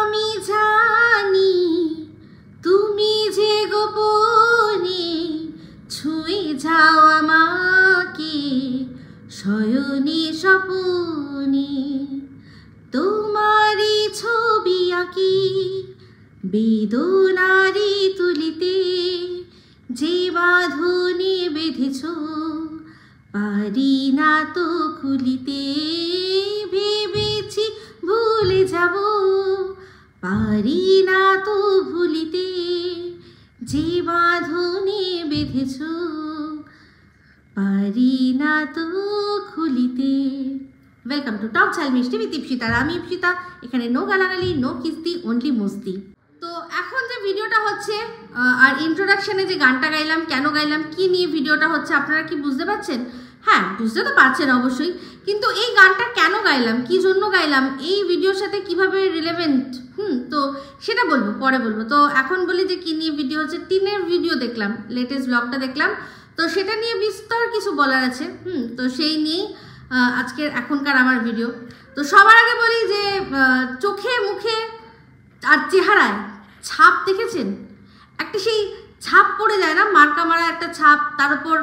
আমি জানি তুমি যে গোপনে ছুঁয়ে যাও আমাকে শয়নে স্বপনে, তোমারই ছবি আঁকি বেদনারি তুলিতে, যে বাঁধনে বেঁধেছ পারি না তো খুলিতে, ভেবেছি ভুলে যাব পারি না তো ভুলিতে, যে বাঁধনে বেঁধেছ পারি না তো খুলিতে। ওয়েলকাম টু টক ঝাল মিষ্টি উইথ ইপসিতা। আমি ইপসিতা, এখানে নো গালাগালি, নো কিস্তি, অনলি মস্তি। তো এখন যে ভিডিওটা হচ্ছে আর ইন্ট্রোডাকশনে যে গানটা গাইলাম, কেন গাইলাম, কি নিয়ে ভিডিওটা হচ্ছে, আপনারা কি বুঝতে পারছেন? হ্যাঁ, বুঝতে তো পারছেন অবশ্যই, কিন্তু এই গানটা কেন গাইলাম, কি জন্য গাইলাম, এই ভিডিওর সাথে কিভাবে রিলেভেন্ট, তো সেটা বলবো, পরে বলবো। তো এখন বলি যে কি নিয়ে ভিডিও হচ্ছে। টিনের ভিডিও দেখলাম, লেটেস্ট ব্লগটা দেখলাম, তো সেটা নিয়ে বিস্তর কিছু বলার আছে। তো সেই নিয়েই আজকের এখনকার আমার ভিডিও। তো সবার আগে বলি যে চোখে মুখে আর চেহারায় ছাপ দেখেছেন? একটা সেই ছাপ পড়ে যায় না, মার্কা মারা একটা ছাপ, তার উপর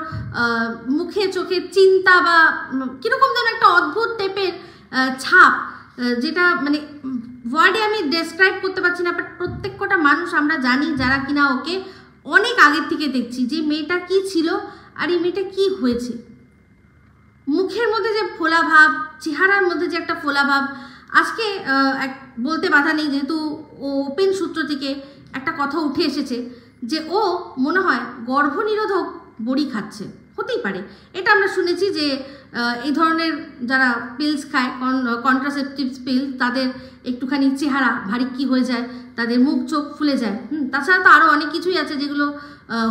মুখে চোখে চিন্তা বা কীরকম যেন একটা অদ্ভুত টাইপের ছাপ, যেটা মানে ওয়ার্ডে আমি ডেসক্রাইব করতে পারছি না। বাট প্রত্যেক কটা মানুষ আমরা জানি যারা কিনা ওকে অনেক আগের থেকে দেখছি, যে মেয়েটা কি ছিল আর এই মেয়েটা কি হয়েছে। মুখের মধ্যে যে ফোলা ভাব, চেহারার মধ্যে যে একটা ফোলা ভাব। আজকে বলতে বাধা নেই, যেহেতু ও ওপেন সূত্র থেকে একটা কথা উঠে এসেছে যে ও মনে হয় গর্ভনিরোধক বড়ি খাচ্ছে, হতেই পারে। এটা আমরা শুনেছি যে এই ধরনের যারা পিলস খায়, কন্ট্রাসেপটিভস পিল, তাদের একটুখানি চেহারা ভারী কি হয়ে যায়, তাদের মুখ চোখ ফুলে যায়। তাছাড়া তো আরও অনেক কিছুই আছে যেগুলো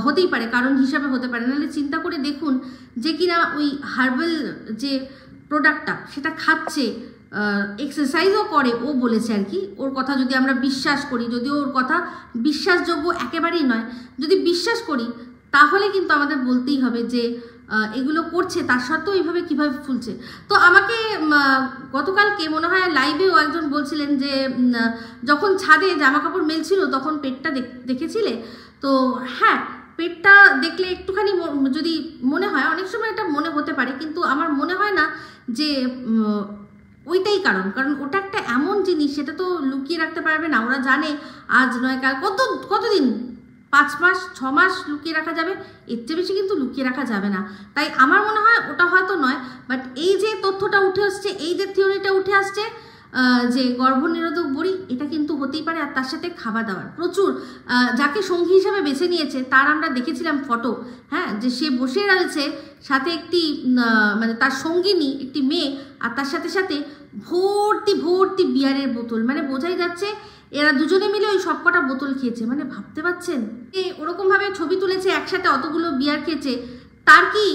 হতেই পারে, কারণ হিসাবে হতে পারে। নাহলে চিন্তা করে দেখুন যে কিনা ওই হার্বাল যে প্রোডাক্টটা সেটা খাচ্ছে, এক্সারসাইজও করে, ও বলেছে আর কি, ওর কথা যদি আমরা বিশ্বাস করি, যদিও ওর কথা বিশ্বাসযোগ্য একেবারেই নয়, যদি বিশ্বাস করি তাহলে কিন্তু আমাদের বলতেই হবে যে এগুলো করছে, তার সত্ত্বেও এইভাবে কীভাবে ফুলছে। তো আমাকে গতকালকে মনে হয় লাইভেও একজন বলছিলেন যে যখন ছাদে জামা কাপড় মেলছিল তখন পেটটা দেখেছিলে। তো হ্যাঁ, পেটটা দেখলে একটুখানি যদি মনে হয়, অনেক সময় এটা মনে হতে পারে, কিন্তু আমার মনে হয় না যে ওইটাই কারণ ওটা একটা এমন জিনিস, সেটা তো লুকিয়ে রাখতে পারবে না। ওরা জানে আজ নয় কাল, কতদিন, 5 মাস 6 মাস লুকিয়ে রাখা যাবে, এর চেয়ে বেশি কিন্তু লুকিয়ে রাখা যাবে না। তাই আমার মনে হয় ওটা হয়তো নয়, বাট এই যে তথ্যটা উঠে আসছে, এই যে থিওরিটা উঠে আসছে যে গর্ভনিরোধক বড়ি, এটা কিন্তু হতেই পারে। আর তার সাথে খাবার দাবার প্রচুর, যাকে সঙ্গী হিসাবে বেছে নিয়েছে তার আমরা দেখেছিলাম ফটো, হ্যাঁ, যে সে বসে রয়েছে সাথে একটি মানে তার সঙ্গিনী একটি মেয়ে, আর তার সাথে সাথে ভর্তি ভর্তি বিয়ারের বোতল, মানে বোঝাই যাচ্ছে এরা দুজনে মিলে ওই সবকটা বোতল খেয়েছে। মানে ভাবতে পারছেন, ওরকমভাবে ছবি তুলেছে, একসাথে অতগুলো বিয়ার খেয়েছে। তার কি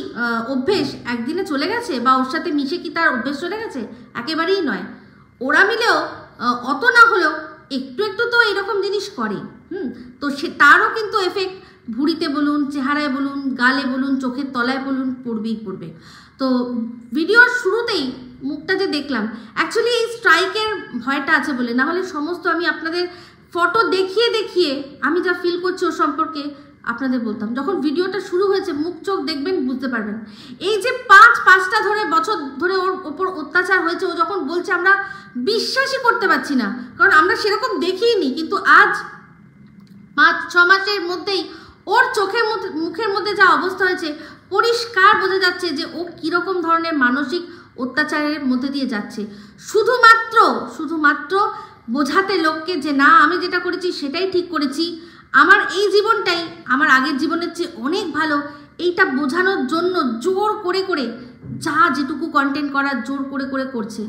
অভ্যেস একদিনে চলে গেছে, বা ওর সাথে মিশে কি তার অভ্যেস চলে গেছে? একেবারেই নয়। ওরা মিলেও অত না হলেও একটু একটু তো এরকম জিনিস করে। তো সে তারও কিন্তু এফেক্ট ভুঁড়িতে বলুন, চেহারায় বলুন, গালে বলুন, চোখের তলায় বলুন, পড়বেই পড়বে। তো ভিডিওর শুরুতেই মুখটা যে দেখলাম, অ্যাকচুয়ালি এই স্ট্রাইকের ভয়টা আছে বলে, না হলে সমস্ত আমি আপনাদের ফটো দেখিয়ে দেখিয়ে আমি যা ফিল করছি ওর সম্পর্কে আপনাদের বলতাম। যখন ভিডিওটা শুরু হয়েছে, মুখ চোখ দেখবেন, বুঝতে পারবেন। এই যে 5টা বছর ধরে ওর ওপর অত্যাচার হয়েছে, ও যখন বলছে আমরা বিশ্বাসই করতে পারছি না, কারণ আমরা সেরকম দেখিনি। কিন্তু আজ 5-6 মাসের মধ্যেই ওর মুখের মধ্যে যা অবস্থা হয়েছে, পরিষ্কার বোঝা যাচ্ছে যে ও কীরকম ধরনের মানসিক অত্যাচারের মধ্যে দিয়ে যাচ্ছে, শুধুমাত্র বোঝাতে লোককে যে না, আমি যেটা করেছি সেটাই ঠিক করেছি, আমার এই জীবনটাই আমার আগের জীবনের চেয়ে অনেক ভালো, এইটা বোঝানোর জন্য জোর করে করে যা যেটুকু কন্টেন্ট করার জোর করে করে করছে।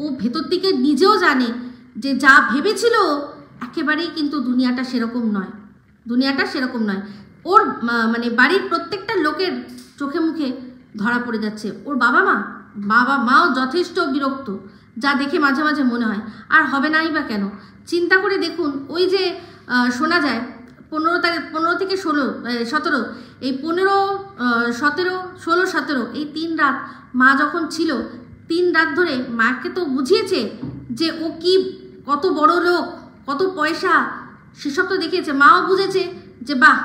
ও ভেতর দিকে নিজেও জানে যে যা ভেবেছিল একেবারেই কিন্তু দুনিয়াটা সেরকম নয়। ওর মানে বাড়ির প্রত্যেকটা লোকের চোখে মুখে ধরা পড়ে যাচ্ছে। ওর বাবা মাও যথেষ্ট বিরক্ত, যা দেখে মাঝে মাঝে মনে হয় আর হবে নাই বা কেন। চিন্তা করে দেখুন, ওই যে শোনা যায় 15 থেকে 17, এই 15, 17, 16, 17 এই 3 রাত মা যখন ছিল, 3 রাত ধরে মাকে তো বুঝিয়েছে যে ও কি কত বড় লোক, কত পয়সা, সেসব তো দেখিয়েছে। মাও বুঝেছে যে বাহ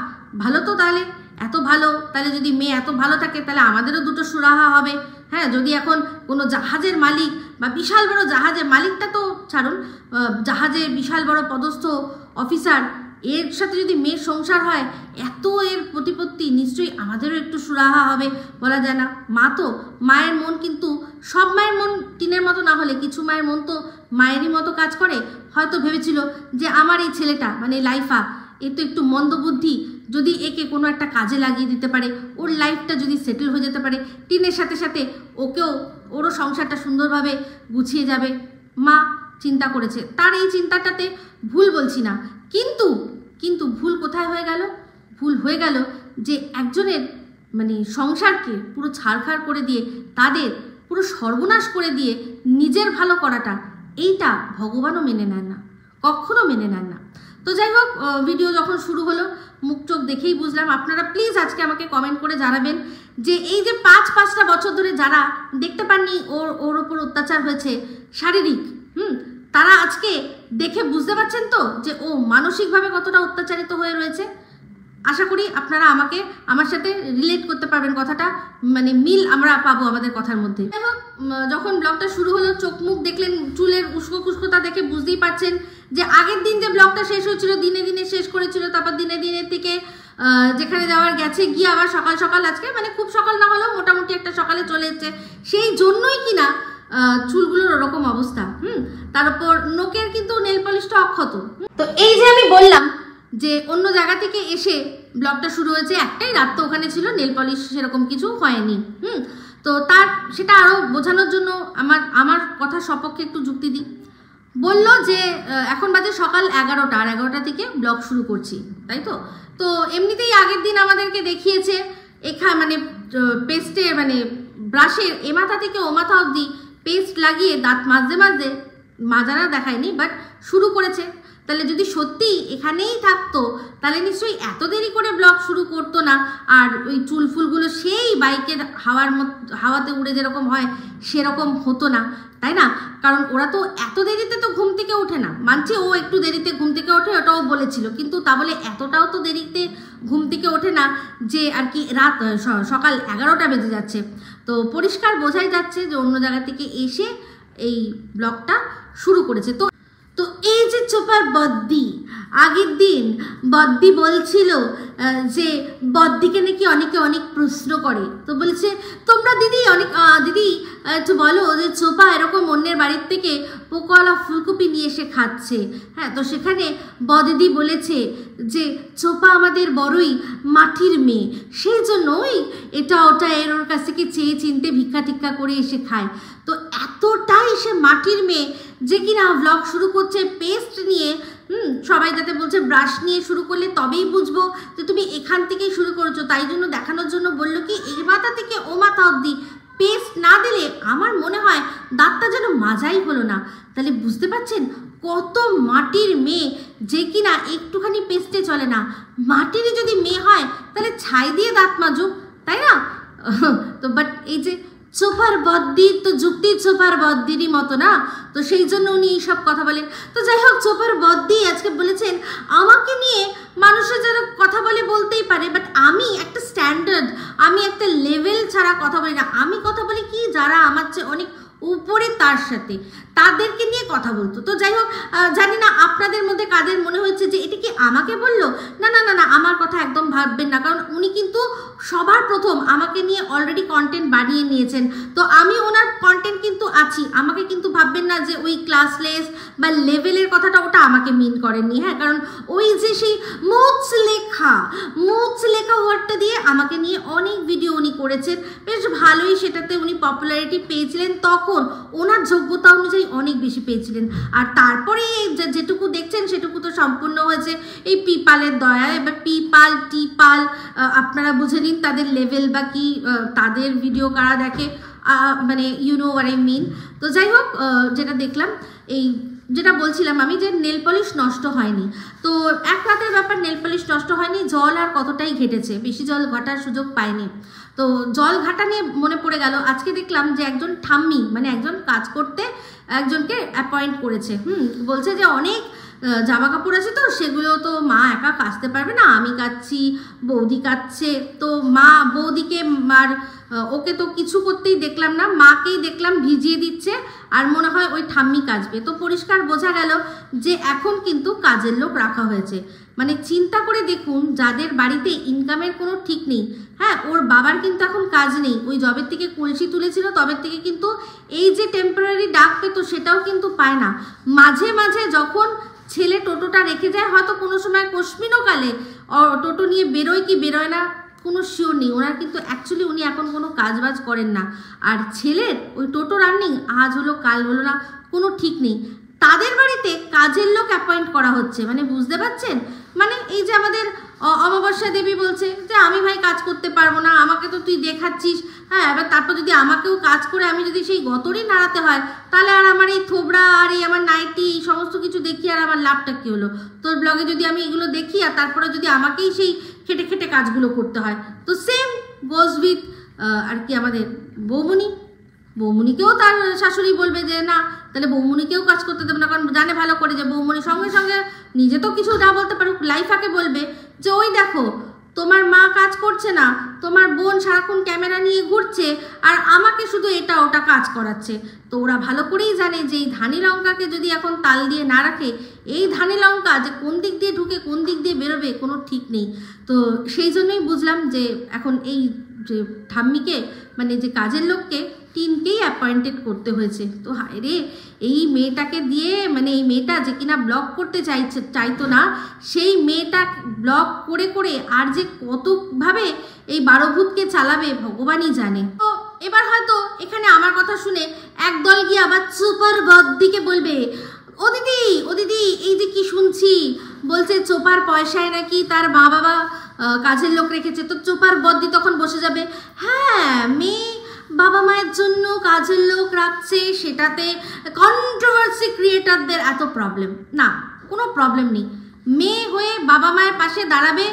ভালো তো, তাহলে এত ভালো, তাহলে যদি মেয়ে এত ভালো থাকে তাহলে আমাদেরও দুটো সুরাহা হবে। হ্যাঁ, যদি এখন কোনো জাহাজের মালিক বা বিশাল বড় জাহাজের মালিকটা তো ছাড়ুন, জাহাজের বিশাল বড় পদস্থ অফিসার, এর সাথে যদি মেয়ের সংসার হয়, এত এর প্রতিপত্তি, নিশ্চয়ই আমাদেরও একটু সুরাহা হবে, বলা যায় না। মা তো, মায়ের মন কিন্তু সব মায়ের মন টিনের মতো না হলে কিছু মায়ের মন তো মায়েরই মতো কাজ করে। হয়তো ভেবেছিল যে আমার এই ছেলেটা মানে লাইফা, এ তো একটু মন্দবুদ্ধি, যদি একে কোনো একটা কাজে লাগিয়ে দিতে পারে, ওর লাইফটা যদি সেটেল হয়ে যেতে পারে, টিনের সাথে সাথে ওরও সংসারটা সুন্দরভাবে গুছিয়ে যাবে। মা চিন্তা করেছে, তার এই চিন্তাটাতে ভুল বলছি না, কিন্তু ভুল কোথায় হয়ে গেল? ভুল হয়ে গেল যে একজনের মানে সংসারকে পুরো ছাড়খাড় করে দিয়ে, তাদের পুরো সর্বনাশ করে দিয়ে নিজের ভালো করাটা, এইটা ভগবানও মেনে নেন না, কখনো মেনে নেন না। তো যাই হোক, ভিডিও যখন শুরু হলো মুখ চোখ দেখেই বুঝলাম। আপনারা প্লিজ আজকে আমাকে কমেন্ট করে জানাবেন যে এই যে 5-5টা বছর ধরে যারা দেখতে পাননি ওর ওপর অত্যাচার হয়েছে শারীরিক, তারা আজকে দেখে বুঝতে পারছেন তো যে ও মানসিকভাবে কতটা অত্যাচারিত হয়ে রয়েছে। আশা করি আপনারা আমার সাথে রিলেট করতে পারবেন, কথাটা মানে মিল আমরা পাবো আমাদের কথার মধ্যে। যাই হোক, যখন ব্লগটা শুরু হলো চোখ মুখ দেখলেন, চুলের উস্কো খুস্কোতা দেখে বুঝতেই পারছেন যে আগের দিন যে ব্লগটা শেষ হয়েছিল দিনে দিনে শেষ করেছিল, তারপর দিনে দিনে থেকে যেখানে যাওয়ার গেছে গিয়ে আবার সকাল সকাল আজকে মানে খুব সকাল না হলেও মোটামুটি একটা সকালে চলে এসেছে। সেই জন্যই কিনা চুলগুলোর ওরকম অবস্থা। তার উপর নোকের কিন্তু নেল পলিশটা অক্ষত। তো এই যে আমি বললাম যে অন্য জায়গা থেকে এসে ব্লগটা শুরু হয়েছে, একটাই রাত তো ওখানে ছিল, নেল পলিশ সেরকম কিছু হয়নি। তো সেটা আরও বোঝানোর জন্য আমার কথার সপক্ষে একটু যুক্তি দিই। বলল যে এখন বাজে সকাল 11টা, আর 11টা থেকে ব্লগ শুরু করছি, তাই তো। তো এমনিতেই আগের দিন আমাদেরকে দেখিয়েছে মানে পেস্টের মানে ব্রাশের এ মাথা থেকে ও মাথা অবধি পেস্ট লাগিয়ে দাঁত মাজতে মাজারা দেখায়নি, বাট শুরু করেছে। তাহলে যদি সত্যি এখানেই থাকতো তাহলে নিশ্চয়ই এত দেরি করে ব্লগ শুরু করতো না, আর ওই চুল ফুলগুলো সেই বাইকের হাওয়াতে উড়ে যেরকম হয় সেরকম হতো না, তাই না? কারণ ওরা তো এত দেরিতে তো ঘুম থেকে ওঠে না, মানছি ও একটু দেরিতে ঘুম থেকে ওঠে, ওটাও বলেছিল, কিন্তু তা বলে এতটাও তো দেরিতে ঘুম থেকে ওঠে না যে আর কি রাত সকাল 11টা বেজে যাচ্ছে। তো পরিষ্কার বোঝাই যাচ্ছে যে অন্য জায়গা থেকে এসে এই ব্লগটা শুরু করেছে। তো এই যে চোপার বদ্দি, আগের দিন বদ্দি বলছিল যে বদ্দিকে নাকি অনেকে অনেক প্রশ্ন করে, তো বলেছে তোমরা দিদি একটু বলো যে চোপা এরকম অন্যের বাড়ির থেকে পোকাওয়ালা ফুলকপি নিয়ে এসে খাচ্ছে। হ্যাঁ, তো সেখানে বদ্দি বলেছে যে চোপা আমাদের বড়ই মাটির মেয়ে, সেই জন্যই এটা ওটা ওর কাছ থেকে চেয়ে চিনতে ভিক্ষা টিক্ষা করে এসে খায়। তো এতটাই সে মাটির মেয়ে যে কিনা ব্লগ শুরু করছে পেস্ট নিয়ে। সবাই যাতে বলছে ব্রাশ নিয়ে শুরু করলে তবেই বুঝবো যে তুমি এখান থেকেই শুরু করেছো, তাই জন্য দেখানোর জন্য বললো কি এই মাথা থেকে ও মাথা অবধি পেস্ট না দিলে আমার মনে হয় দাঁতটা যেন মাজাই হলো না। তাহলে বুঝতে পারছেন কত মাটির মেয়ে যে কিনা একটুখানি পেস্টে চলে না। মাটিরই যদি মেয়ে হয় তাহলে ছাই দিয়ে দাঁত মাজুক, তাই না? তো বাট এই যে চোপার বদ্দি তো যুক্তি চোপার বদ্দিরই মতো না, তো সেই জন্য উনি এইসব কথা বলেন। তো যাই হোক, চোপার বদ্দি আজকে বলেছেন আমাকে নিয়ে মানুষের যারা কথা বলে বলতেই পারে, বাট আমি একটা স্ট্যান্ডার্ড, আমি একটা লেভেল ছাড়া কথা বলি না। আমি কথা বলি কি যারা আমার চেয়ে অনেক উপরে তার সাথে, তাদেরকে নিয়ে কথা বলতো। তো যাই হোক, জানি না আপনাদের মধ্যে কাদের মনে হচ্ছে যে এটা কি আমাকে বললো। না না না না, আমার কথা একদম ভাববেন না, কারণ উনি কিন্তু সবার প্রথম আমাকে নিয়ে অলরেডি কন্টেন্ট বানিয়ে নিয়েছেন। তো আমি ওনার কন্টেন্ট কিন্তু আছি, আমাকে কিন্তু ভাববেন না যে ওই ক্লাসলেস বা লেভেলের কথাটা ওটা আমাকে মিন করেননি। হ্যাঁ, কারণ ওই যে সেই মুচ লেখা ওয়ার্ডটা দিয়ে আমাকে নিয়ে অনেক ভিডিও উনি করেছেন, বেশ ভালোই সেটাতে উনি পপুলারিটি পেয়েছিলেন, তখন ওনার যোগ্যতা অনুযায়ী অনেক বেশি পেয়েছিলেন। আর তারপরে যেটুকু দেখছেন সেটুকু তো সম্পূর্ণ হয়েছে এই পিপালের দয়ায়। এবার পিপাল টিপাল আপনারা বুঝে নিন তাদের লেভেল বা কি, তাদের ভিডিও কারা দেখে, মানে you know what I mean. তো যাই হোক, যেটা দেখলাম, যেটা বলছিলাম আমি যে নেল পলিশ নষ্ট হয়নি, তো এক রাতের ব্যাপার, নেল পলিশ নষ্ট হয়নি, জল আর কতটাই ঘেটেছে, বেশি জল ঘাটার সুযোগ পায়নি। তো জল ঘাটা নিয়ে মনে পড়ে গেল, আজকে দেখলাম যে একজন ঠাম্মি মানে একজন কাজ করতে একজনকে অ্যাপয়েন্ট করেছে। বলছে যে অনেক জামা কাপড় আছে, তো সেগুলো তো মা একা কাচতে পারবে না, আমি কাচ্ছি, বৌদি কাচ্ছে। তো মা বৌদিকে আর ওকে তো কিছু করতেই দেখলাম না, মাকেই দেখলাম ভিজিয়ে দিচ্ছে, আর মনে হয় ওই ঠাম্মি কাচবে। তো পরিষ্কার বোঝা গেল যে এখন কিন্তু কাজের লোক রাখা হয়েছে। মানে চিন্তা করে দেখুন, যাদের বাড়িতে ইনকামের কোনো ঠিক নেই, হ্যাঁ, ওর বাবার কিন্তু এখন কাজ নেই, ওই জবের থেকে কলসি তুলেছিল তবের থেকে কিন্তু এই যে টেম্পোরারি ডাক পেতো সেটাও কিন্তু পায় না। মাঝে মাঝে যখন ছেলে টোটোটা রেখে যায়, হয়তো কোনো সময় কশ্মিনও কালে টোটো নিয়ে বেরোয় কি বেরোয় না কোনো শিওর নেই, ওনার কিন্তু অ্যাকচুয়ালি উনি এখন কোনো কাজ বাজ করেন না। আর ছেলের ওই টোটো রানিং আজ হলো কাল হলো না, কোনো ঠিক নেই। তাদের বাড়িতে কাজের লোক অ্যাপয়েন্ট করা হচ্ছে, মানে বুঝতে পারছেন? মানে এই যে আমাদের অমাবস্যা দেবী বলছে যে আমি ভাই কাজ করতে পারবো না, আমাকে তো তুই দেখাচ্ছিস, হ্যাঁ, এবার তারপর যদি আমাকেও কাজ করে আমি যদি সেই গতরই নাড়াতে হয়, তাহলে আর আমার এই থোবড়া আর এই আমার নাইটি এই সমস্ত কিছু দেখি আর আমার লাভটা কী হলো? তোর ব্লগে যদি আমি এগুলো দেখি আর তারপরে যদি আমাকেই সেই খেটে খেটে কাজগুলো করতে হয়, তো সেম গোজ উইথ আর কি আমাদের বৌমনিকেও তার শাশুড়ি বলবে যে না, তাহলে বৌমনিকেও কাজ করতে দেবে না, কারণ জানে ভালো করে যে বৌমনি সঙ্গে সঙ্গে নিজে তো কিছু না বলতে পারুক, লাইফাকে বলবে যে ওই দেখো তোমার মা কাজ করছে না, তোমার বোন সারাক্ষণ ক্যামেরা নিয়ে ঘুরছে আর আমাকে শুধু এটা ওটা কাজ করাচ্ছে। তো ওরা ভালো করেই জানে যে এই ধানি লঙ্কাকে যদি এখন তাল দিয়ে না রাখে, এই ধানি লঙ্কা যে কোন দিক দিয়ে ঢুকে কোন দিক দিয়ে বেরোবে কোনো ঠিক নেই। তো সেই জন্যই বুঝলাম যে এখন এই যে ঠাম্মিকে মানে যে কাজের লোককে টিনকেই অ্যাপয়েন্টেড করতে হয়েছে। তো হায় রে, এই মেয়েটাকে দিয়ে মানে এই মেয়েটা যে কিনা ব্লগ করতে চাইতো না, সেই মেয়েটা ব্লগ করে করে আর যে কতভাবে এই বারোভূতকে চালাবে ভগবানই জানে। তো এবার হয়তো এখানে আমার কথা শুনে একদল গিয়ে আবার সুপার বদ্দিকে বলবে, ও দিদি এই যে কি শুনছি, বলছে চোপার পয়সায় নাকি তার মা বাবা কাজের লোক রেখেছে। তো চোপার বদ্দি তখন বসে যাবে, হ্যাঁ মেয়ে বাবা মায়ের জন্য কাজের লোক রাখছে, সেটাতে কন্ট্রোভার্সি ক্রিয়েটারদের এত প্রবলেম। না, কোনো প্রবলেম নেই, মেয়ে হয়ে বাবা মায়ের পাশে দাঁড়াবে,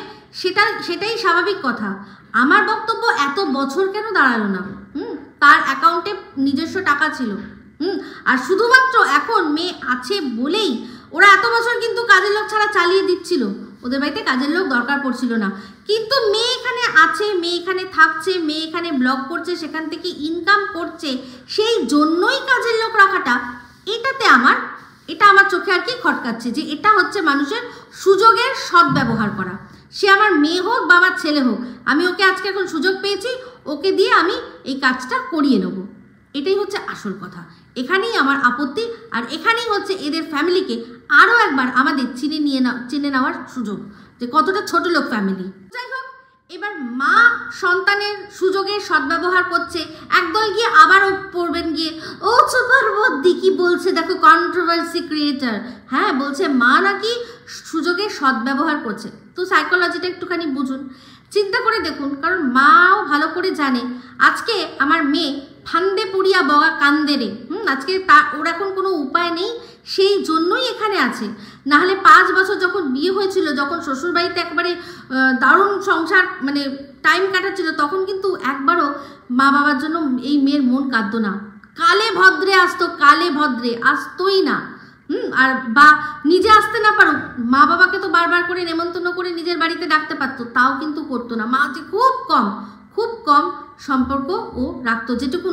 সেটাই স্বাভাবিক কথা। আমার বক্তব্য এত বছর কেন দাঁড়ালো না? তার অ্যাকাউন্টে নিজস্ব টাকা ছিল, আর শুধুমাত্র এখন মেয়ে আছে বলেই ওরা এত বছর কিন্তু কাজের লোক ছাড়া চালিয়ে দিচ্ছিল, ওদের বাড়িতে কাজের লোক দরকার পড়ছিল না। কিন্তু মেয়ে এখানে আছে, মেয়ে এখানে থাকছে, মেয়ে এখানে ব্লগ করছে, সেখান থেকে ইনকাম করছে, সেই জন্যই কাজের লোক রাখাটা এটা আমার চোখে আর কি খটকাচ্ছে, যে এটা হচ্ছে মানুষের সুযোগের সদ্ব্যবহার করা। সে আমার মেয়ে হোক বা আমার ছেলে হোক, আমি ওকে আজকে এখন সুযোগ পেয়েছি, ওকে দিয়ে আমি এই কাজটা করিয়ে নেব, এটাই হচ্ছে আসল কথা। এখানেই আমার আপত্তি, আর এখানেই হচ্ছে এদের ফ্যামিলিকে আরও একবার আমাদের চিনে নেওয়ার সুযোগ, যে কতটা ছোট লোক ফ্যামিলি। যাই হোক, এবার মা সন্তানের সুযোগের সদ্ব্যবহার করছে, একদল গিয়ে আবারও পড়বেন গিয়ে, ও সুপার বদ্দি কি বলছে দেখো, কন্ট্রোভার্সি ক্রিয়েটার, হ্যাঁ বলছে মা নাকি সুযোগের সদ্ব্যবহার করছে। তো সাইকোলজিটা একটুখানি বুঝুন, চিন্তা করে দেখুন, কারণ মাও ভালো করে জানে আজকে আমার মেয়ে ফান্দে পুড়িয়া বগা কান্দে রে, আজকে ওর এখন কোনো উপায় নেই, সেই জন্যই এখানে আছে। নাহলে 5 বছর যখন বিয়ে হয়েছিল, যখন শ্বশুরবাড়িতে একবারে দারুণ সংসার মানে টাইম কাটাচ্ছিল, তখন কিন্তু একবারও মা বাবার জন্য এই মেয়ের মন কাঁদতো না। কালে ভদ্রে আসতোই না। আর বা নিজে আসতে না পারো, মা বাবাকে তো বারবার করে নেমন্তন্ন করে নিজের বাড়িতে ডাকতে পারতো, তাও কিন্তু করতো না। মা যে খুব কম সম্পর্ক ও রাখতো, যেটুকু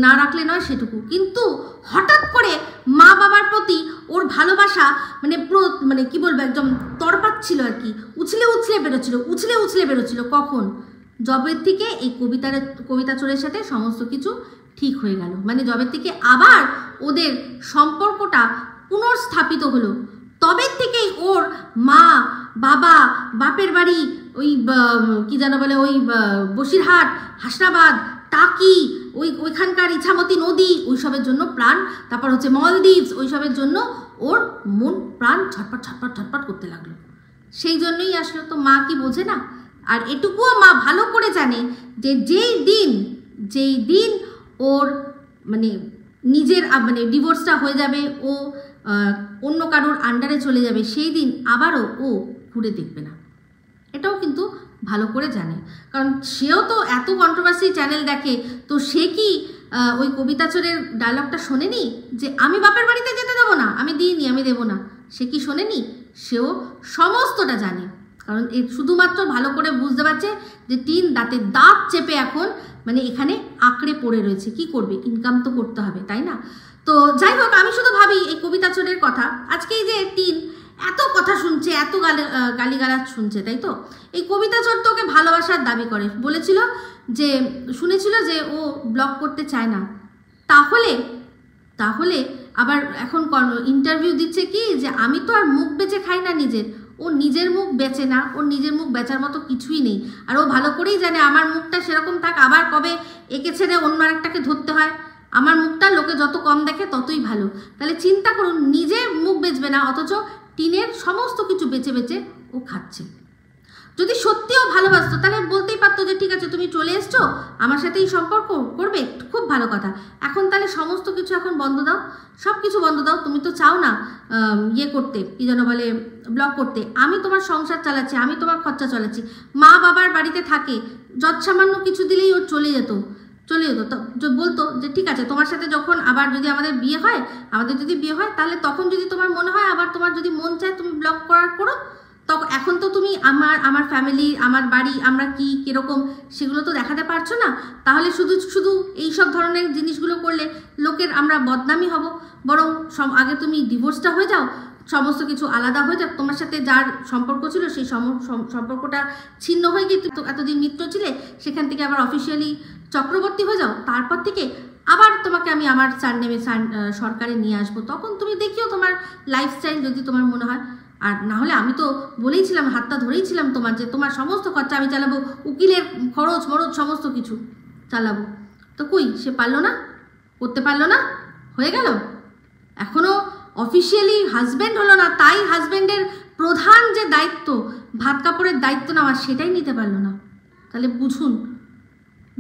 না রাখলে নয় সেটুকু। কিন্তু হঠাৎ করে মা বাবার প্রতি ওর ভালোবাসা মানে কি বলবো, একদম তরপাচ্ছিল আর কি, উছলে বেরোচ্ছিল। কখন? জবের থেকে এই কবিতা চোরের সাথে সমস্ত কিছু ঠিক হয়ে গেল, মানে জবের থেকে আবার ওদের সম্পর্কটা পুনর্স্থাপিত হলো, তবে থেকেই ওর মা বাবা, বাপের বাড়ি, ওই কি যেন বলে, ওই বসিরহাট, হাসনাবাদ, টাকি, ওইখানকার ইছামতি নদী, ওইসবের জন্য প্রাণ, তারপর হচ্ছে মলদ্বীপস, ওইসবের জন্য ওর মন প্রাণ ছটপট করতে লাগলো। সেই জন্যই আসলো। তো মা কি বোঝে না? আর এটুকুও মা ভালো করে জানে যে যেই দিন ওর মানে নিজের মানে ডিভোর্সটা হয়ে যাবে, ও অন্য কারোর আন্ডারে চলে যাবে, সেই দিন আবারও ও ঘুরে দেখবে না। এটাও কিন্তু ভালো করে জানে, কারণ সেও তো এত কন্ট্রোভার্সি চ্যানেল দেখে। তো সে কি ওই কবিতা চোরের ডায়লগটা শোনেনি যে আমি বাপের বাড়িতে যেতে দেবো না, আমি দিইনি, আমি আমি দেবো না, সে কি শোনেনি? সেও সমস্তটা জানে, কারণ এ শুধুমাত্র ভালো করে বুঝতে পারছে যে টিন দাঁতে দাঁত চেপে এখন মানে এখানে আঁকড়ে পড়ে রয়েছে। কি করবে? ইনকাম তো করতে হবে, তাই না? তো যাই হোক, আমি শুধু ভাবি এই কবিতা চোরের কথা, আজকে এই যে টিন এত কথা শুনছে, এত গালিগালাজ শুনছে, তাই তো এই কবিতা চোর তো ওকে ভালোবাসার দাবি করে, বলেছিল যে শুনেছিল যে ও ব্লগ করতে চায় না, তাহলে আবার এখন ইন্টারভিউ দিচ্ছে কি যে আমি তো আর মুখ বেচে খাই না নিজের। ও নিজের মুখ বেচে না, ওর নিজের মুখ বেচার মতো কিছুই নেই। আর ও ভালো করেই জানে আমার মুখটা সেরকম থাক, আবার কবে একে ছেড়ে অন্য আরেকটাকে ধরতে হয়। আমার মুখটা লোকে যত কম দেখে ততই ভালো। তাহলে চিন্তা করুন, নিজে মুখ বেচবে না, অথচ টিনের সমস্ত কিছু বেচে বেচে ও খাচ্ছে। যদি সত্যিও ভালোবাসতো তাহলে বলতেই পারতো যে ঠিক আছে তুমি চলে এসছো, আমার সাথেই সম্পর্ক করবে, খুব ভালো কথা। এখন তাহলে সমস্ত কিছু এখন বন্ধ দাও, সব কিছু বন্ধ দাও। তুমি তো চাও না ইয়ে করতে, কি যেন বলে, ব্লগ করতে। আমি তোমার সংসার চালাচ্ছি, আমি তোমার খরচা চালাচ্ছি, মা বাবার বাড়িতে থাকে, যৎসামান্য কিছু দিলেই ও চলে যেত। তো বলতো যে ঠিক আছে তোমার সাথে যখন আবার যদি আমাদের যদি বিয়ে হয় তাহলে তখন যদি তোমার মনে হয়, আবার তোমার যদি মন চায় তুমি ব্লগ করো, তখন এখন তো তুমি আমার ফ্যামিলি, আমার বাড়ি, আমরা কিরকম সেগুলো তো দেখাতে পারছো না। তাহলে শুধু এইসব ধরনের জিনিসগুলো করলে লোকের আমরা বদনামি হব। বরং আগে তুমি ডিভোর্সটা হয়ে যাও, সমস্ত কিছু আলাদা হয়ে যাক, তোমার সাথে যার সম্পর্ক ছিল সেই সম্পর্কটা ছিন্ন হয়ে গিয়ে এতদিন মিত্র ছিলে, সেখান থেকে আবার অফিসিয়ালি চক্রবর্তী হয়ে যাও। তারপর থেকে আবার তোমাকে আমি আমার সারনেমে সরকারে নিয়ে আসবো, তখন তুমি দেখিও তোমার লাইফস্টাইল যদি তোমার মনে হয়। আর না হলে আমি তো বলেইছিলাম, হাতটা ধরেইছিলাম তোমার, যে তোমার সমস্ত খরচা আমি চালাবো, উকিলের খরচ সমস্ত কিছু চালাবো। তো কই, সে পারলো না, করতে পারলো না, হয়ে গেল। এখনো অফিসিয়ালি হাজব্যান্ড হলো না, তাই হাজব্যান্ডের প্রধান যে দায়িত্ব, ভাত কাপড়ের দায়িত্ব নেওয়া, সেটাই নিতে পারলো না। তাহলে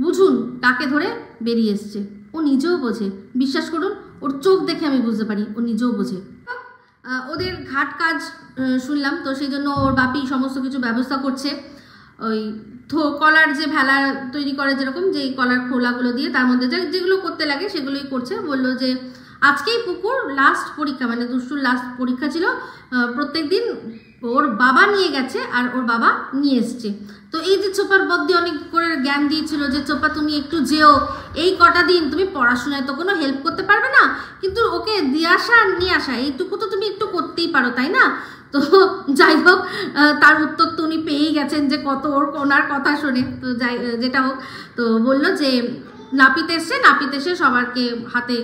বুঝুন কাকে ধরে বেরিয়ে এসছে। ও নিজেও বোঝে, বিশ্বাস করুন, ওর চোখ দেখে আমি বুঝতে পারি ও নিজেও বোঝে। ওদের ঘাট কাজ শুনলাম, তো সেই জন্য ওর বাপি সমস্ত কিছু ব্যবস্থা করছে। ওই কলার যে ভেলা তৈরি করে, যেরকম যে কলার খোলাগুলো দিয়ে তার মধ্যে যেগুলো করতে লাগে সেগুলোই করছে। বললো যে আজকেই পুকুর লাস্ট পরীক্ষা, মানে দুষ্টুর লাস্ট পরীক্ষা ছিল, প্রত্যেক দিন ওর বাবা নিয়ে গেছে আর ওর বাবা নিয়ে এসছে। তো এই যে চোপার বদ্দি অনেক করে জ্ঞান দিয়েছিল যে চোপা তুমি একটু যেও, এই কটা দিন তুমি পড়াশোনায় তো কোনো হেল্প করতে পারবে না, কিন্তু ওকে দিয়ে আসা আর নিয়ে আসা এইটুকু তো তুমি একটু করতেই পারো, তাই না? তো যাই হোক, তার উত্তর তো উনি পেয়েই গেছেন যে কত ওনার কথা শুনে। তো যেটা হোক, তো বললো যে নাপিত এসে সবারকে হাতে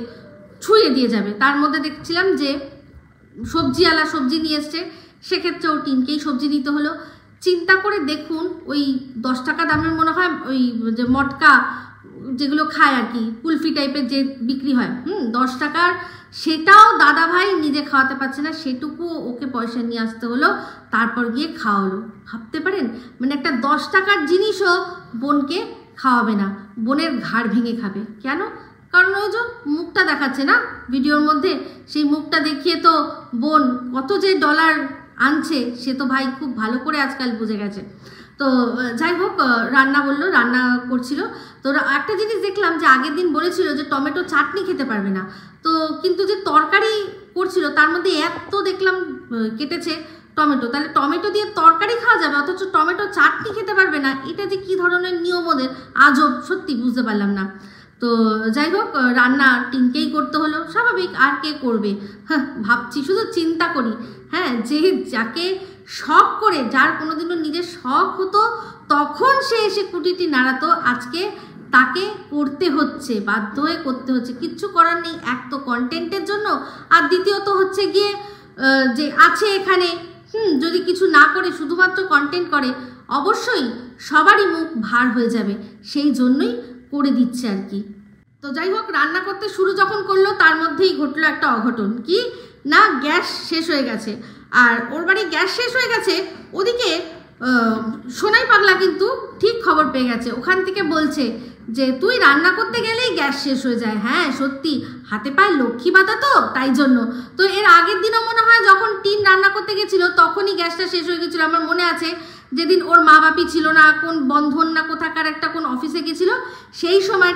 ছুঁয়ে দিয়ে যাবে। তার মধ্যে দেখছিলাম যে সবজিওয়ালা সবজি নিয়ে এসছে, সেক্ষেত্রে ও টিনকেই সবজি নিতে হলো। চিন্তা করে দেখুন, ওই 10 টাকা দামের মনে হয় ওই যে মটকা যেগুলো খায় আর কি, কুলফি টাইপের যে বিক্রি হয় 10 টাকার, সেটাও দাদা ভাই নিজে খাওয়াতে পারছে না, সেটুকু ওকে পয়সা নিয়ে আসতে হলো, তারপর গিয়ে খাওয়ালো। ভাবতে পারেন, মানে একটা 10 টাকার জিনিসও বোনকে খাওয়াবে না, বোনের ঘাড় ভেঙে খাবে। কেন? কারণ ওই যে মুখটা দেখাচ্ছে না ভিডিওর মধ্যে, সেই মুখটা দেখিয়ে তো বোন কত যে ডলার আনছে সে তো ভাই খুব ভালো করে আজকাল বুঝে গেছে। তো যাই হোক, রান্না করছিল। তো একটা জিনিস দেখলাম যে আগের দিন বলেছিল যে টমেটো চাটনি খেতে পারবে না, তো কিন্তু যে তরকারি করছিল তার মধ্যে এত দেখলাম কেটেছে টমেটো, তাহলে টমেটো দিয়ে তরকারি খাওয়া যাবে অথচ টমেটো চাটনি খেতে পারবে না, এটা যে কি ধরনের নিয়ম ওদের, আজব, সত্যি বুঝতে পারলাম না। তো যাই হোক, রান্না টিনকেই করতে হলো, স্বাভাবিক, আর কে করবে। হ্যাঁ, ভাবছি, শুধু চিন্তা করি, হ্যাঁ, যে যাকে শখ করে, যার কোনোদিনও নিজের শখ হতো তখন সে এসে কুটিটি নাড়াতো, আজকে তাকে করতে হচ্ছে, বাধ্য হয়ে করতে হচ্ছে, কিচ্ছু করার নেই। এক তো কন্টেন্টের জন্য, আর দ্বিতীয়ত হচ্ছে গিয়ে যে আছে এখানে, যদি কিছু না করে শুধুমাত্র কন্টেন্ট করে, অবশ্যই সবারই মুখ ভার হয়ে যাবে, সেই জন্যই করে দিচ্ছে আর কি। তো যাই হোক, রান্না করতে শুরু যখন করলো তার মধ্যেই ঘটলো একটা অঘটন। কি না, গ্যাস শেষ হয়ে গেছে। আর ওর বাড়ি গ্যাস শেষ হয়ে গেছে, ওদিকে সোনাই পাগলা কিন্তু ঠিক খবর পেয়ে গেছে, ওখান থেকে বলছে যে তুই রান্না করতে গেলেই গ্যাস শেষ হয়ে যায়। হ্যাঁ সত্যি, হাতে পায়ে লক্ষ্মী বাতা তো, তাই জন্য। তো এর আগের দিনও মনে হয় যখন টিন রান্না করতে গেছিলো তখনই গ্যাসটা শেষ হয়ে গেছিলো, আমার মনে আছে যেদিন ওর মা বাপি ছিল না, কোন বন্ধন না কোথাকার একটা কোন অফিসে গেছিল, সেই সময়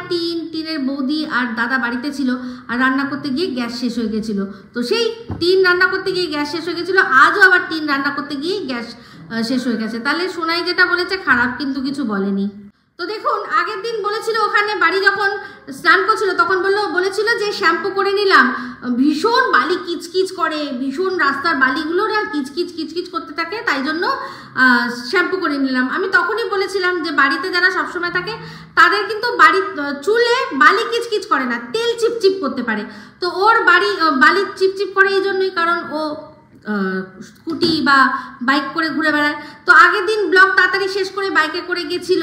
টিনের বৌদি আর দাদা বাড়িতে ছিল, আর রান্না করতে গিয়ে গ্যাস শেষ হয়ে গেছিল। তো সেই টিন রান্না করতে গিয়ে গ্যাস শেষ হয়ে গেছিলো, আজও আবার টিন রান্না করতে গিয়ে গ্যাস শেষ হয়ে গেছে। তাহলে সোনাই যেটা বলেছে খারাপ কিন্তু কিছু বলেনি। তো দেখুন, আগের দিন বলেছিল ওখানে বাড়ি যখন স্নান করছিল তখন বলেছিল যে শ্যাম্পু করে নিলাম, ভীষণ বালি কিচকিচ করে, ভীষণ রাস্তার বালিগুলো না কিচকিচ করতে থাকে, তাই জন্য শ্যাম্পু করে নিলাম। আমি তখনই বলেছিলাম যে বাড়িতে যারা সবসময় থাকে তাদের কিন্তু বাড়ির চুলে বালি কিচকিচ করে না, তেল চিপচিপ করতে পারে। তো ওর বালি চিপচিপ করে এই জন্যই, কারণ ও স্কুটি বা বাইক করে ঘুরে বেড়ায়। তো আগের দিন ব্লগ তাড়াতাড়ি শেষ করে বাইকে করে গেছিল,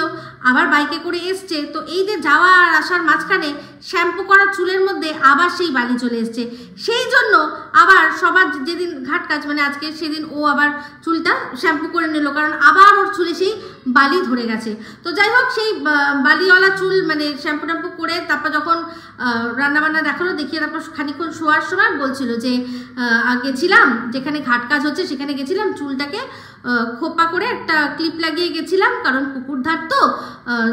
আবার বাইকে করে এসছে। তো এই যে যাওয়া আর আসার মাঝখানে শ্যাম্পু করা চুলের মধ্যে আবার সেই বালি চলে এসছে, সেই জন্য আবার সবার যেদিন ঘাট কাজ মানে আজকে, সেদিন ও আবার চুলটা শ্যাম্পু করে নিল, কারণ আবার ওর চুলে সেই বালি ধরে গেছে। তো যাই হোক, সেই বালিওয়ালা চুল মানে শ্যাম্পু ট্যাম্পু করে তারপর যখন রান্নাবান্না দেখালো, দেখিয়ে তারপর খানিক্ষণ শোয়ার সময় বলছিল যে গেছিলাম যেখানে ঘাট কাজ হচ্ছে সেখানে গেছিলাম, চুলটাকে খোপা করে একটা ক্লিপ লাগিয়ে গেছিলাম, কারণ পুকুর ধার তো,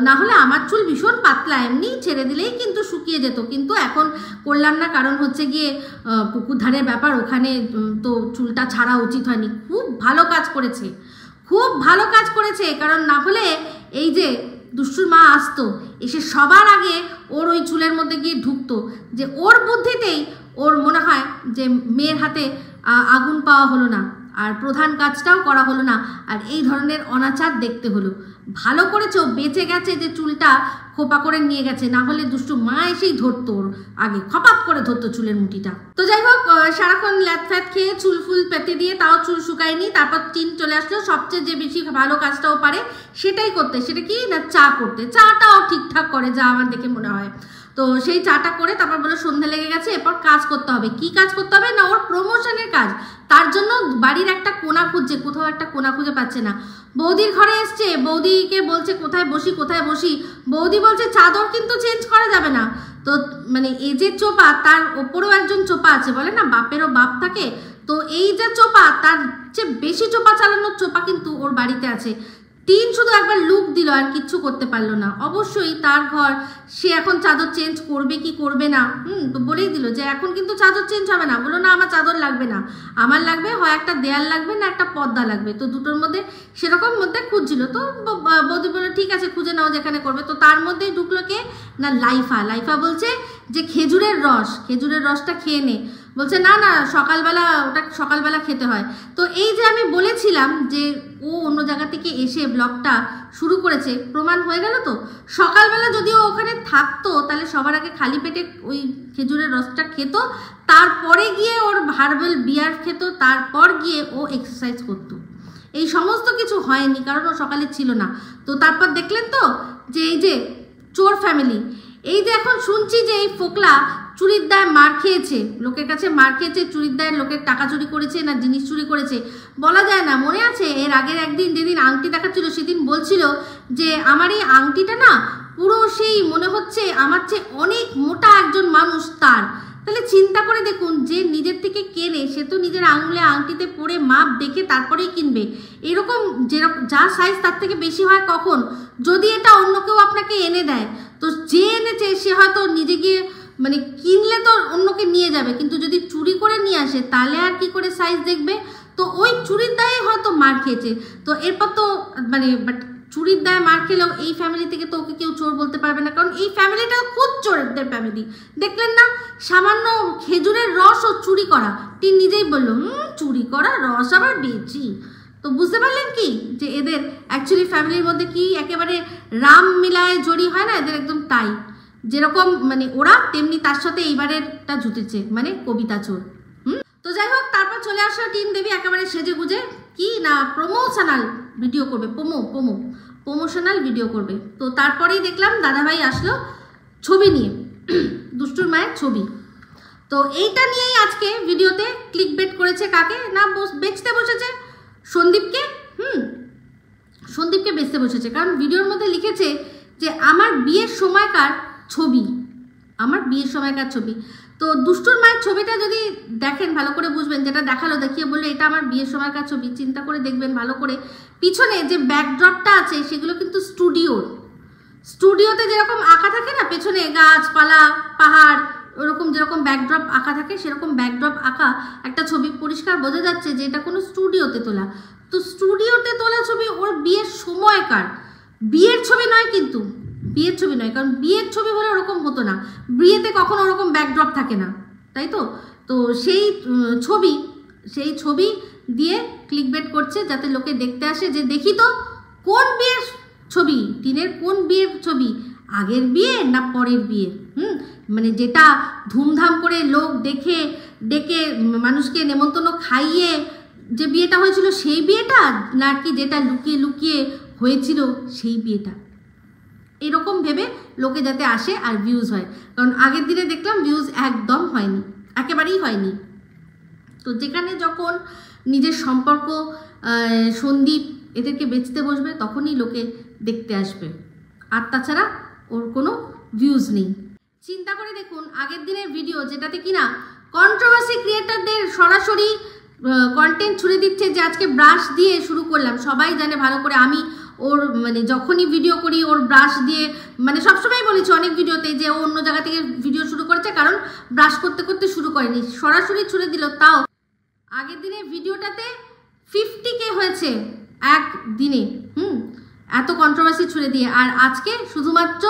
না হলে আমার চুল ভীষণ পাতলা, এমনি ছেড়ে দিলেই কিন্তু শুকিয়ে যেত, কিন্তু এখন করলাম না, কারণ হচ্ছে গিয়ে পুকুর ধারের ব্যাপার, ওখানে তো চুলটা ছাড়া উচিত হয়নি। খুব ভালো কাজ করেছে, খুব ভালো কাজ করেছে, কারণ না হলে এই যে দুষ্টুর মা আসতো, এসে সবার আগে ওর ওই চুলের মধ্যে গিয়ে ঢুকতো, যে ওর বুদ্ধিতেই ওর মনে হয় যে মেয়ের হাতে আগুন পাওয়া হলো না, আর প্রধান কাজটাও করা হলো না, আর এই ধরনের অনাচার দেখতে হলো। ভালো করেছে, ও বেঁচে গেছে যে চুলটা খোপা করে নিয়ে গেছে, না হলে দুষ্টু মা এসেই ধরতো, ওর আগে খপাপ করে ধরতো চুলের মুঠিটা। তো যাই হোক, সারাক্ষণ ল্যাদ ফ্যাদ খেয়ে চুল ফুল পেতে দিয়ে তাও চুল শুকায়নি, তারপর টিন চলে আসলো সবচেয়ে যে বেশি ভালো কাজটাও পারে সেটাই করতে, সেটা কি না চা করতে। চাটাও ঠিকঠাক করে যা আমার দেখে মনে হয়। তো সেই চাটা করে তারপর বলে সন্ধ্যা লেগে গেছে, এরপর কাজ করতে হবে। কি কাজ করতে হবে না, ওর প্রমোশনের কাজ। তার জন্য বাড়ির একটা কোণা খুঁজছে, কোথাও একটা কোণা খুঁজে পাচ্ছে না। বৌদির ঘরে এসছে, বৌদিকে বলছে কোথায় বসি কোথায় বসি, বৌদি বলছে চাদর কিন্তু চেঞ্জ করা যাবে না। তো মানে এই যে চোপা, তার ওপরেও একজন চোপা আছে, বলে না বাপেরও বাপ থাকে, তো এই যে চোপা, তার চেয়ে বেশি চোপা চালানোর চোপা কিন্তু ওর বাড়িতে আছে। টিন শুধু একবার লুক দিল, আর কিচ্ছু করতে পারলো না। অবশ্যই তার ঘর, সে এখন চাদর চেঞ্জ করবে কি করবে না, তো বলেই দিল যে এখন কিন্তু চাদর চেঞ্জ হবে না। বলো না আমার চাদর লাগবে না, আমার লাগবে হয় একটা দেয়াল লাগবে না একটা পর্দা লাগবে। তো দুটোর মধ্যে সেরকম মধ্যে খুঁজছিল। তো বৌদি বললো ঠিক আছে খুঁজে নাও যেখানে করবে। তো তার মধ্যেই ঢুকলো কে না লাইফা বলছে যে খেজুরের রসটা খেয়ে নে। বলছে না না সকালবেলা, ওটা সকালবেলা খেতে হয়। তো এই যে আমি বলেছিলাম যে ও অন্য জায়গা থেকে এসে ব্লগটা শুরু করেছে, প্রমাণ হয়ে গেল। তো সকালবেলা যদি ও ওখানে থাকতো তাহলে সবার আগে খালি পেটে ওই খেজুরের রসটা খেত, তারপরে গিয়ে ওর হার্বাল বিয়ার খেত, তারপর গিয়ে ও এক্সারসাইজ করতো। এই সমস্ত কিছু হয়নি, কারণ ও সকালে ছিল না। তো তারপর দেখলেন তো যে এই যে চোর ফ্যামিলি, এই যে এখন শুনছি যে এই ফোকলা চুরির দায় মার খেয়েছে, লোকের কাছে মার খেয়েছে, চুরির দায় লোকের টাকা চুরি করেছে না জিনিস চুরি করেছে বলা যায় না। মনে আছে এর আগের একদিন যেদিন আংটি দেখাচ্ছিল সেদিন বলছিল যে আমার এই আংটিটা না পুরো সেই মনে হচ্ছে আমার চেয়ে অনেক মোটা একজন মানুষ তার। তাহলে চিন্তা করে দেখুন, যে নিজের থেকে কেনে সে তো নিজের আঙুলে আংটিতে পরে মাপ দেখে তারপরেই কিনবে। এরকম যেরকম যা সাইজ তার থেকে বেশি হয় কখন, যদি এটা অন্য কেউ আপনাকে এনে দেয়। তো যে এনেছে সে হয়তো নিজে গিয়ে মানে কিনলে তো অন্যকে নিয়ে যাবে, কিন্তু যদি চুরি করে নিয়ে আসে তাহলে আর কি করে সাইজ দেখবে। তো ওই চুরির দায়ে হয়তো মার খেয়েছে। তো এরপর তো মানে বাট চুরির দায়ে মার খেলেও এই ফ্যামিলি থেকে তো ওকে কেউ চোর বলতে পারবে না, কারণ এই ফ্যামিলিটা খুব চোরদের ফ্যামিলি। দেখলেন না সামান্য খেজুরের রস ও চুরি করা, তিনি নিজেই বললো চুরি করা রস আবার বেচি। তো বুঝতে পারলেন কি যে এদের অ্যাকচুয়ালি ফ্যামিলির মধ্যে কি একেবারে রাম মিলায় জড়ি হয় না, এদের একদম তাই। যেরকম মানে ওরা তেমনি তার সাথে এইবারেরটা জুটেছে, মানে কবিতা চোর। তো যাই হোক, তারপর চলে আসলো টিন দেবী একেবারে সেজে গুজে, কি না প্রমোশনাল ভিডিও করবে, প্রমোশনাল ভিডিও করবে। তো তারপরেই দেখলাম দাদাভাই আসলো ছবি নিয়ে, দুষ্টুর মায়ের ছবি। তো এইটা নিয়েই আজকে ভিডিওতে ক্লিক বেট করেছে, কাকে না বেচতে বসেছে সন্দীপকে। সন্দীপকে বেচতে বসেছে, কারণ ভিডিওর মধ্যে লিখেছে যে আমার বিয়ের সময়কার ছবি, আমার বিয়ের সময়কার ছবি। তো দুষ্টুর মায়ের ছবিটা যদি দেখেন ভালো করে বুঝবেন, যেটা দেখালো দেখিয়ে বললো এটা আমার বিয়ের সময়কার ছবি, চিন্তা করে দেখবেন ভালো করে পিছনে যে ব্যাকড্রপটা আছে সেগুলো কিন্তু স্টুডিওতে যেরকম আঁকা থাকে না, পেছনে গাছপালা পাহাড় ওরকম যেরকম ব্যাকড্রপ আঁকা থাকে সেরকম ব্যাকড্রপ আঁকা একটা ছবি, পরিষ্কার বোঝা যাচ্ছে যে এটা কোনো স্টুডিওতে তোলা। তো স্টুডিওতে তোলা ছবি ওর বিয়ের সময়কার, বিয়ের ছবি নয়, কিন্তু বিয়ের ছবি নয়, কারণ বিয়ের ছবি হলে ওরকম হতো না, বিয়েতে কখনো ওরকম ব্যাকড্রপ থাকে না, তাই তো। তো সেই ছবি দিয়ে ক্লিকবেট করছে যাতে লোকে দেখতে আসে যে দেখি তো কোন বিয়ের ছবি, টিনের কোন বিয়ের ছবি, আগের বিয়ে না পরের বিয়ে। মানে যেটা ধুমধাম করে লোক ডেকে মানুষকে নেমন্তন্ন খাইয়ে যে বিয়েটা হয়েছিল সেই বিয়েটা, নাকি যেটা লুকিয়ে লুকিয়ে হয়েছিল সেই বিয়েটা, এরকম ভেবে লোকে যাতে আসে আর ভিউজ হয়। কারণ আগের দিনে দেখলাম ভিউজ একদম হয়নি, একেবারেই হয়নি। তো যেখানে যখন নিজের সম্পর্ক সন্দীপ এদেরকে বেচতে বসবে তখনই লোকে দেখতে আসবে, আর তাছাড়া ওর কোনো ভিউজ নেই। চিন্তা করে দেখুন আগের দিনের ভিডিও যেটাতে কিনা কন্ট্রোভার্সি ক্রিয়েটারদের সরাসরি কন্টেন্ট ছুড়ে দিচ্ছে যে আজকে ব্রাশ দিয়ে শুরু করলাম, সবাই জানে ভালো করে আমি ওর মানে যখনই ভিডিও করি ওর ব্রাশ দিয়ে, মানে সবসময় বলেছি অনেক ভিডিওতে যে ও অন্য জায়গা থেকে ভিডিও শুরু করেছে, কারণ ব্রাশ করতে করতে শুরু করেনি, সরাসরি ছুড়ে দিল। তাও আগের দিনের ভিডিওটাতে 50K হয়েছে এক দিনে, এত কন্ট্রোভার্সি ছুড়ে দিয়ে। আর আজকে শুধুমাত্র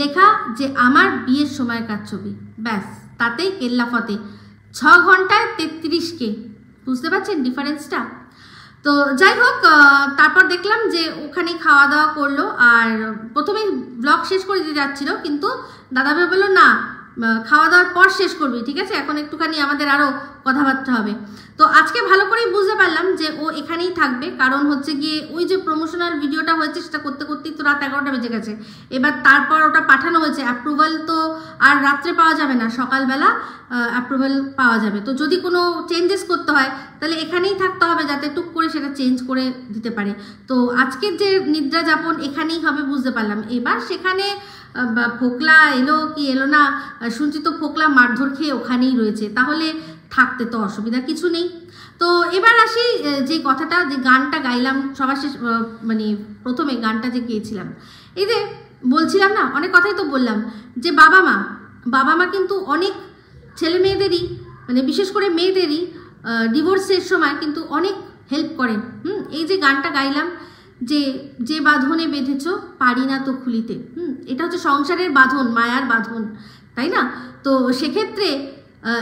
লেখা যে আমার বিয়ের সময়কার ছবি, ব্যাস তাতেই কেল্লাফতে 6 ঘন্টায় 33K। বুঝতে পারছেন ডিফারেন্সটা? তো যাই হোক, তারপর দেখলাম যে ওখানে খাওয়া দাওয়া করলো, আর প্রথমেই ব্লগ শেষ করে দিতে যাচ্ছিল, কিন্তু দাদাভাই বললো না খাওয়া দাওয়ার পর শেষ করবি, ঠিক আছে, এখন একটুখানি আমাদের আরও কথাবার্তা হবে। তো আজকে ভালো করেই বুঝতে পারলাম যে ও এখানেই থাকবে, কারণ হচ্ছে গিয়ে ওই যে প্রমোশনাল ভিডিওটা হয়েছে সেটা করতে করতেই তো রাত 11টা বেজে গেছে। এবার তারপর ওটা পাঠানো হয়েছে, অ্যাপ্রুভাল তো আর রাত্রে পাওয়া যাবে না, সকালবেলা অ্যাপ্রুভাল পাওয়া যাবে। তো যদি কোনো চেঞ্জেস করতে হয় তাহলে এখানেই থাকতে হবে, যাতে টুক করে সেটা চেঞ্জ করে দিতে পারে। তো আজকের যে নিদ্রা যাপন এখানেই হবে বুঝতে পারলাম। এবার সেখানে ফোকলা এলো কি এলো না শুনছি, তো ফোকলা মারধর খেয়ে ওখানেই রয়েছে, তাহলে থাকতে তো অসুবিধা কিছু নেই। তো এবার আসি যে কথাটা, যে গানটা গাইলাম সবার শেষ, মানে প্রথমে গানটা যে গেয়েছিলাম, এই যে বলছিলাম না, অনেক কথাই তো বললাম যে বাবা মা কিন্তু অনেক ছেলে মেয়েদেরই, মানে বিশেষ করে মেয়েদেরই ডিভোর্সের সময় কিন্তু অনেক হেল্প করেন। এই যে গানটা গাইলাম, যে বাঁধনে বেঁধেছ পারি না তো খুলিতে, এটা হচ্ছে সংসারের বাঁধন, মায়ার বাঁধন, তাই না? তো সেক্ষেত্রে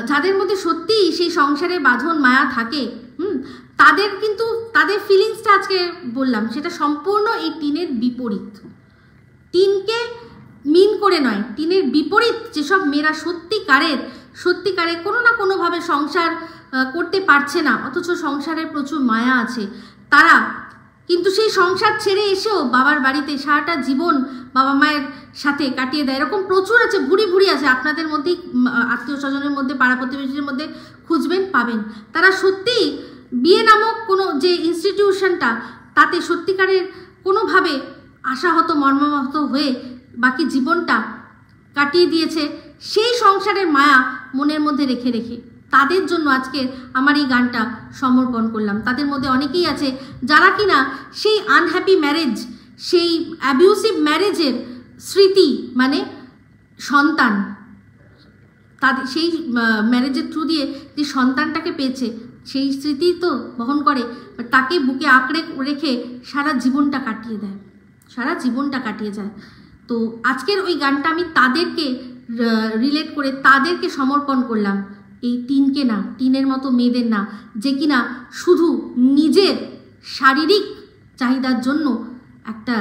যাদের মধ্যে সত্যিই সেই সংসারের বাঁধন মায়া থাকে, তাদের কিন্তু তাদের ফিলিংসটা আজকে বললাম সেটা সম্পূর্ণ এই টিনের বিপরীত। টিনকে মিন করে নয়, টিনের বিপরীত যেসব মেয়েরা সত্যিকারে কোনো না কোনোভাবে সংসার করতে পারছে না, অথচ সংসারের প্রচুর মায়া আছে, তারা কিন্তু সেই সংসার ছেড়ে এসেও বাবার বাড়িতে সারাটা জীবন বাবা মায়ের সাথে কাটিয়ে দেয়, এরকম প্রচুর আছে, ভুরি আছে। আপনাদের মধ্যেই আত্মীয় স্বজনের মধ্যে, পাড়া প্রতিবেশীর মধ্যে খুঁজবেন পাবেন। তারা সত্যিই বিয়ে নামক কোনো যে ইনস্টিটিউশনটা, তাতে সত্যিকারের কোনোভাবে আশাহত মর্মাহত হয়ে বাকি জীবনটা কাটিয়ে দিয়েছে, সেই সংসারের মায়া মনের মধ্যে রেখে তাদের জন্য আজকে আমার এই গানটা সমর্পণ করলাম। তাদের মধ্যে অনেকেই আছে যারা কিনা সেই আনহ্যাপি ম্যারেজ, সেই অ্যাবিউসিভ ম্যারেজের স্মৃতি, মানে সন্তান, তাদের সেই ম্যারেজের থ্রু দিয়ে যে সন্তানটাকে পেয়েছে সেই স্মৃতি তো বহন করে, তাকে বুকে আঁকড়ে রেখে সারা জীবনটা কাটিয়ে যায়। তো আজকের ওই গানটা আমি তাদেরকে রিলেট করে তাদেরকে সমর্পণ করলাম, এই টিনকে না, টিনের মতো মেয়েদের না, যে কিনা শুধু নিজের শারীরিক চাহিদার জন্য একটা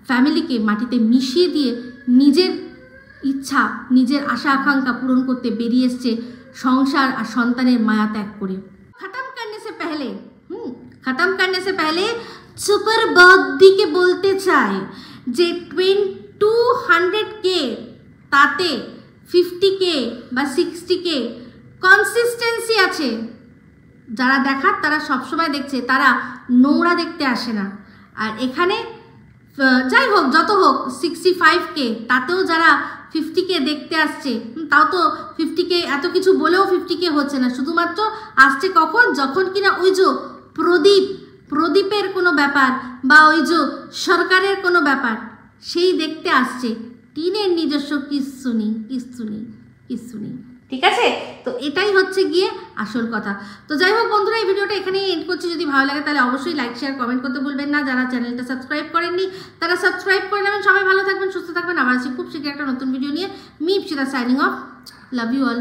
ফ্যামিলিকে মাটিতে মিশিয়ে দিয়ে নিজের ইচ্ছা, নিজের আশা আকাঙ্ক্ষা পূরণ করতে বেরিয়ে এসছে সংসার আর সন্তানের মায়া ত্যাগ করে। খতম করনে সে পেহলে সুপার বার্থডেকে বলতে চাই যে 200K তাতে 50K বা 60K কনসিস্টেন্সি আছে। যারা দেখার তারা সবসময় দেখছে, তারা নোংরা দেখতে আসে না। আর এখানে যাই হোক, যত হোক 65K, তাতেও যারা 50K দেখতে আসছে, তাও তো 50K এত কিছু বলেও 50K হচ্ছে না, শুধুমাত্র আসছে কখন, যখন কিনা ওই যে প্রদীপের কোনো ব্যাপার বা ওই যে সরকারের কোনো ব্যাপার সেই দেখতে আসছে। টিনের নিজস্ব কিচ্ছু নেই। ঠিক আছে, তো এটাই হচ্ছে গিয়ে আসল কথা। তো যাই হোক বন্ধুরা, এই ভিডিওটা এখানেই এন্ড করছি। যদি ভালো লাগে তাহলে অবশ্যই লাইক শেয়ার কমেন্ট করতে ভুলবেন না। যারা চ্যানেলটা সাবস্ক্রাইব করেননি তারা সাবস্ক্রাইব করে নেবেন। সবাই ভালো থাকবেন, সুস্থ থাকবেন। আবার আসছি খুব শীঘ্রই একটা নতুন ভিডিও নিয়ে। Me Ipsita signing off. Love you all.